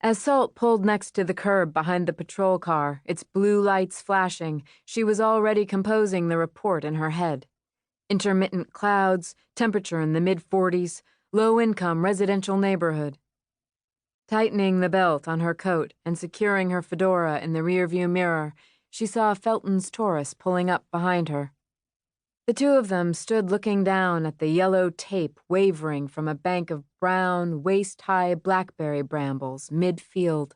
As Salt pulled next to the curb behind the patrol car, its blue lights flashing, she was already composing the report in her head. Intermittent clouds, temperature in the mid-40s, low-income residential neighborhood. Tightening the belt on her coat and securing her fedora in the rearview mirror, she saw Felton's Taurus pulling up behind her. The two of them stood looking down at the yellow tape wavering from a bank of brown, waist-high blackberry brambles mid-field.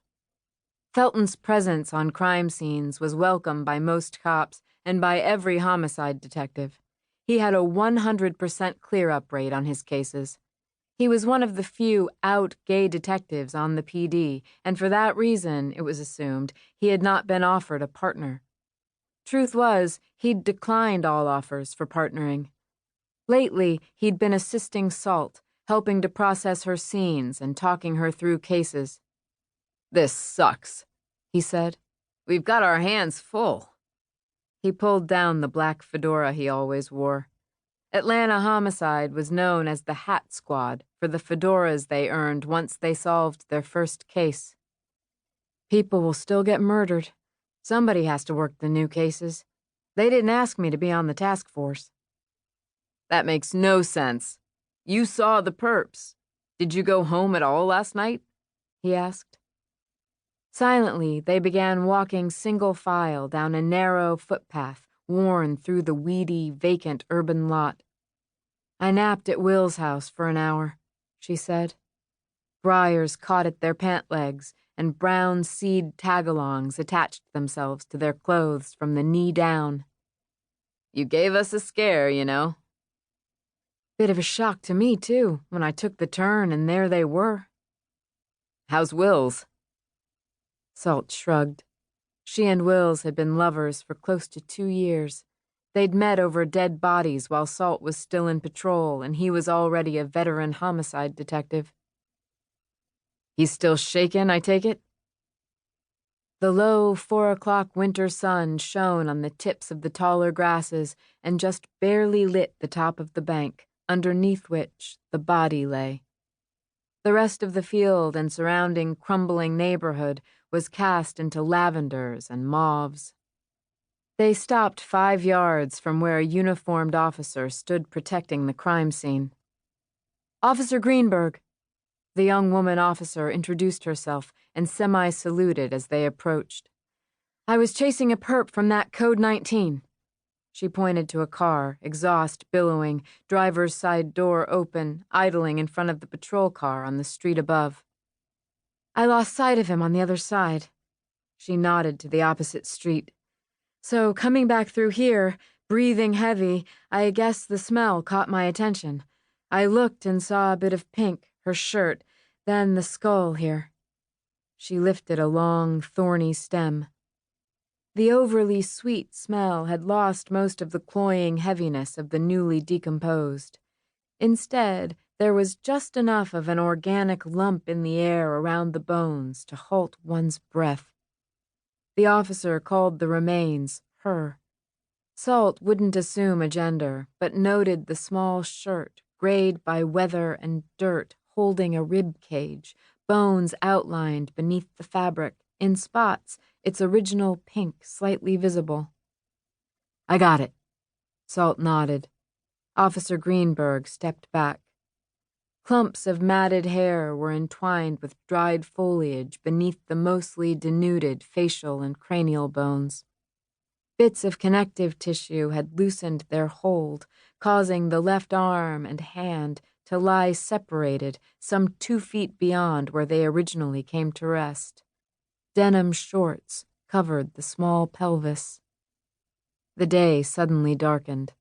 Felton's presence on crime scenes was welcome by most cops and by every homicide detective. He had a 100% clear-up rate on his cases. He was one of the few out gay detectives on the PD, and for that reason, it was assumed, he had not been offered a partner. Truth was, he'd declined all offers for partnering. Lately, he'd been assisting Salt, helping to process her scenes and talking her through cases. "This sucks," he said. "We've got our hands full." He pulled down the black fedora he always wore. Atlanta homicide was known as the Hat Squad for the fedoras they earned once they solved their first case. People will still get murdered. Somebody has to work the new cases. They didn't ask me to be on the task force. That makes no sense. You saw the perps. Did you go home at all last night? He asked. Silently, they began walking single file down a narrow footpath worn through the weedy, vacant urban lot. I napped at Will's house for an hour, she said. Briars caught at their pant legs, and brown seed tagalongs attached themselves to their clothes from the knee down. You gave us a scare, you know. Bit of a shock to me, too, when I took the turn and there they were. How's Will's? Salt shrugged. She and Wills had been lovers for close to 2 years. They'd met over dead bodies while Salt was still in patrol and he was already a veteran homicide detective. He's still shaken, I take it? The low 4 o'clock winter sun shone on the tips of the taller grasses and just barely lit the top of the bank, underneath which the body lay. The rest of the field and surrounding crumbling neighborhood was cast into lavenders and mauves. They stopped 5 yards from where a uniformed officer stood protecting the crime scene. "Officer Greenberg." The young woman officer introduced herself and semi-saluted as they approached. "I was chasing a perp from that Code 19. She pointed to a car, exhaust billowing, driver's side door open, idling in front of the patrol car on the street above. "I lost sight of him on the other side." She nodded to the opposite street. "So coming back through here, breathing heavy, I guess the smell caught my attention. I looked and saw a bit of pink, her shirt, then the skull here." She lifted a long, thorny stem. The overly sweet smell had lost most of the cloying heaviness of the newly decomposed. Instead, there was just enough of an organic lump in the air around the bones to halt one's breath. The officer called the remains her. Salt wouldn't assume a gender, but noted the small shirt, grayed by weather and dirt, holding a rib cage, bones outlined beneath the fabric, in spots, its original pink slightly visible. "I got it." Salt nodded. Officer Greenberg stepped back. Clumps of matted hair were entwined with dried foliage beneath the mostly denuded facial and cranial bones. Bits of connective tissue had loosened their hold, causing the left arm and hand to lie separated some 2 feet beyond where they originally came to rest. Denim shorts covered the small pelvis. The day suddenly darkened.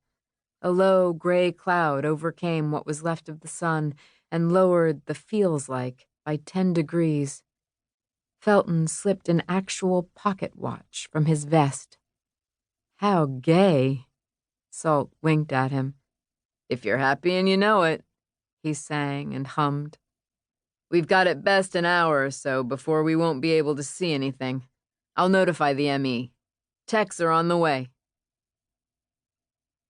A low gray cloud overcame what was left of the sun and lowered the feels like by 10 degrees. Felton slipped an actual pocket watch from his vest. "How gay." Salt winked at him. "If you're happy and you know it," he sang and hummed. "We've got at best an hour or so before we won't be able to see anything. I'll notify the ME. Techs are on the way."